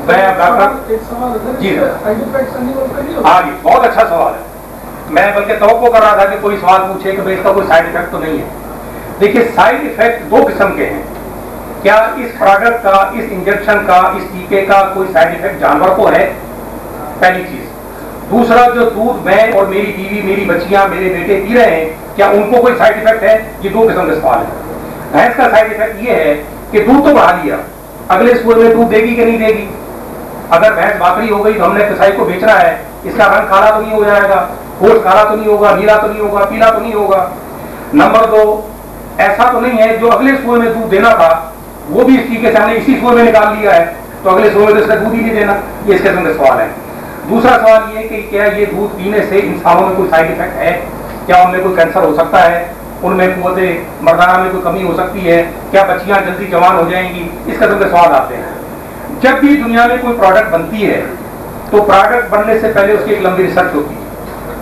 मैं डॉक्टर जी हाँ जी, बहुत अच्छा सवाल है। मैं बल्कि तवक्को कर रहा था कि कोई सवाल पूछे कि भाई इसका कोई साइड इफेक्ट तो नहीं है। देखिए, साइड इफेक्ट दो किस्म के हैं। क्या इस प्रोडक्ट का, इस इंजेक्शन का, इस टीके का कोई साइड इफेक्ट जानवर को है? पहली चीज। दूसरा, जो दूध मैं और मेरी बीवी, मेरी बच्चियां, मेरे बेटे पी रहे हैं, क्या उनको कोई साइड इफेक्ट है? ये दो किस्म के सवाल है। भैंस का साइड इफेक्ट ये है कि दूध तो बढ़ा लिया, अगले सूअर में दूध देगी कि नहीं देगी? अगर भैंस बाकरी हो गई तो हमने कसाई को बेचना है, इसका रंग काला तो नहीं हो जाएगा, गोश्त काला तो नहीं होगा, नीला तो नहीं होगा, पीला तो नहीं होगा। नंबर दो, ऐसा तो नहीं है जो अगले सूअर में दूध देना था वो भी इस टीके से हमने इसी सूअर में निकाल लिया है, तो अगले सूअर में तो इसका दूध ही नहीं देना। ये इसके किस्म के सवाल है। दूसरा सवाल ये कि क्या ये दूध पीने से इंसानों में कोई साइड इफेक्ट है? क्या उनमें कोई कैंसर हो सकता है? उनमें कुव्वते मर्दाना में कोई कमी हो सकती है? क्या बच्चियां जल्दी जवान हो जाएंगी? इस किस्म के सवाल आते हैं। जब भी दुनिया में कोई प्रोडक्ट बनती है तो प्रोडक्ट बनने से पहले उसकी एक लंबी रिसर्च होती है।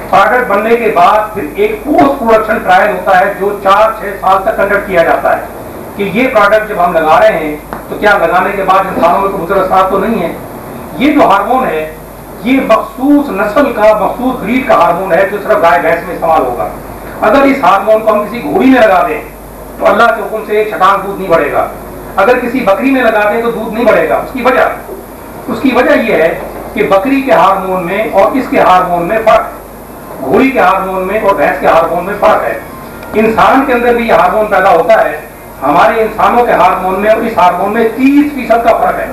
प्रोडक्ट बनने के बाद फिर एक पोस्ट प्रोडक्शन ट्रायल होता है जो 4-6 साल तक कंडक्ट किया जाता है कि ये प्रोडक्ट जब हम लगा रहे हैं तो क्या लगाने के बाद इंसानों में कोई मुज़र असरात तो नहीं है। ये जो हार्मोन है ये मखसूस नस्ल का, मखसूस ब्रीड का हार्मोन है जो सिर्फ गाय भैंस में इस्तेमाल होगा। अगर इस हार्मोन को हम किसी घोड़ी में लगा दें तो अल्लाह के हुक्म से एक छटांग दूध नहीं बढ़ेगा। अगर किसी बकरी में लगा दें तो दूध नहीं बढ़ेगा। उसकी वजह यह है कि बकरी के हार्मोन में और इसके हार्मोन में फर्क है, घोड़ी के हार्मोन में और भैंस के हार्मोन में फर्क है। इंसान के अंदर भी यह हार्मोन पैदा होता है। हमारे इंसानों के हार्मोन में और इस हार्मोन में 30% का फर्क है।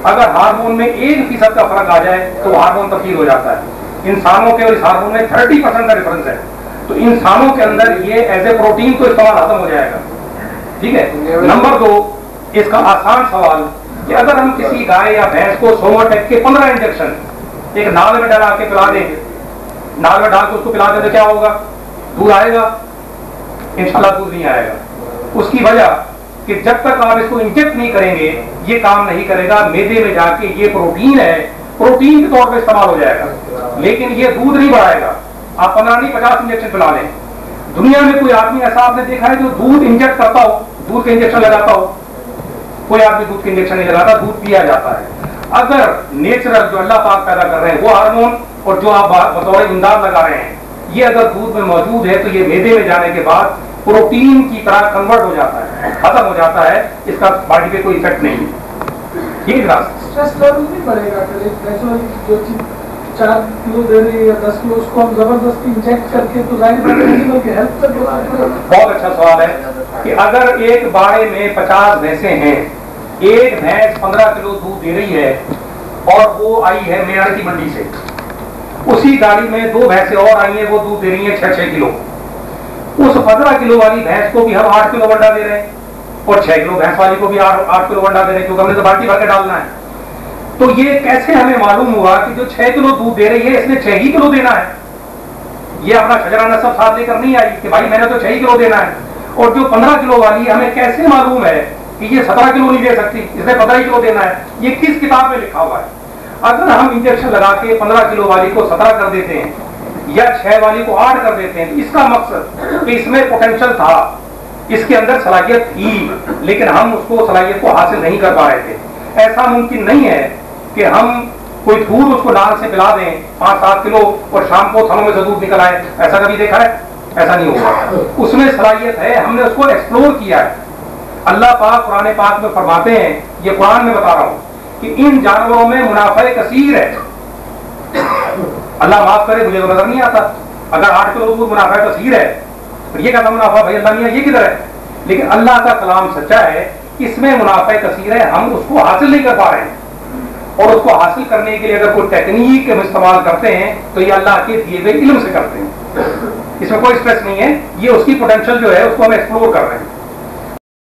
अगर हार्मोन में 1% का फर्क आ जाए तो हार्मोन तब्दील हो जाता है। इंसानों के और इस हार्मोन में 30% का डिफरेंस है। तो इंसानों के अंदर ये एज ए प्रोटीन तो इस्तेमाल खत्म हो जाएगा। ठीक है। नंबर दो, इसका आसान सवाल कि अगर हम किसी गाय या भैंस को सोमोटेक के 15 इंजेक्शन एक नाल में डाला के पिला देंगे, नाल में डाल के उसको पिला दें तो क्या होगा? दूध आएगा? इंशाल्लाह दूध नहीं आएगा। उसकी वजह कि जब तक आप इसको इंजेक्ट नहीं करेंगे ये काम नहीं करेगा। मैदे में जाके ये प्रोटीन है, प्रोटीन के तौर पर इस्तेमाल हो जाएगा, लेकिन ये दूध नहीं बढ़ाएगा। आप 15 नहीं 50 इंजेक्शन पिला लें। दुनिया में कोई आदमी ऐसा आपने देखा है जो दूध इंजेक्ट करता हो, दूध के इंजेक्शन लगाता हो? कोई आदमी दूध के इंजेक्शन नहीं लगाता, दूध पिया जाता है। अगर नेचुरल जो अल्लाह पाक पैदा कर रहे हैं वो हार्मोन और जो आप बतौर इमदाद लगा रहे हैं ये अगर दूध में मौजूद है तो ये मैदे में जाने के बाद प्रोटीन की तरह कन्वर्ट हो जाता है, खत्म हो जाता है। इसका बॉडी पे कोई इफेक्ट नहीं है। ठीक है। स्ट्रेस लेवल नहीं बढ़ेगा? जो चीज 4 किलो दे रही है या 10 किलो उसको हम जबरदस्ती इंजेक्ट करके तो हेल्थ तक। बहुत अच्छा सवाल है कि अगर एक बाड़े में 50 भैंसें हैं, एक भैंस 15 किलो दूध दे रही है और वो आई है मेरठ की मंडी से, उसी गाड़ी में 2 भैंसें और आई हैं वो दूध दे रही हैं 6-6 किलो। उस 15 किलो वाली भैंस को भी हम 8 किलो वंडा दे रहे हैं और 6 किलो भैंस वाली को भी 8 किलो वंडा दे रहे हैं, क्योंकि हमने तो बाल्टी भर के डालना है। तो ये कैसे हमें मालूम हुआ कि जो 6 किलो दूध दे रही है इसने 6 ही किलो देना है? ये अपना शजरा नसब साथ लेकर नहीं आई कि भाई मैंने तो 6 ही किलो देना है। और जो 15 किलो वाली है हमें कैसे मालूम है कि ये 17 किलो नहीं दे सकती, इसने 15 किलो देना है? ये किस किताब में लिखा हुआ है? अगर हम इंजेक्शन लगा के 15 किलो वाली को 17 कर देते हैं या 6 वाली को 8 कर देते हैं तो इसका मकसद कि इसमें पोटेंशियल था, इसके अंदर सलाहियत थी, लेकिन हम उसको सलाहियत को हासिल नहीं कर पा रहे थे। ऐसा मुमकिन नहीं है कि हम कोई दूध उसको नाल से पिला दें 5-7 किलो और शाम को थनों में से दूध निकल आए। ऐसा कभी देखा है? ऐसा नहीं होगा। उसमें सलाहियत है, हमने उसको एक्सप्लोर किया है। अल्लाह पाक कुरान पाक में फरमाते हैं, ये कुरान में बता रहा हूं कि इन जानवरों में मुनाफे कसीर है। अल्लाह माफ करे मुझे तो नजर नहीं आता। अगर 8 किलो दूध मुनाफा कसीर है तो ये कहता मुनाफा भाई अल्लाह नहीं है, ये किधर है? लेकिन अल्लाह का कलाम सच्चा है, इसमें मुनाफा कसीर है, हम उसको हासिल नहीं कर पा रहे हैं। और उसको हासिल करने के लिए अगर कोई टेक्निक हम इस्तेमाल करते हैं तो ये अल्लाह के दिए गए इल्म से करते हैं। इसमें कोई स्ट्रेस नहीं है, ये उसकी पोटेंशियल जो है उसको हम एक्सप्लोर कर रहे हैं।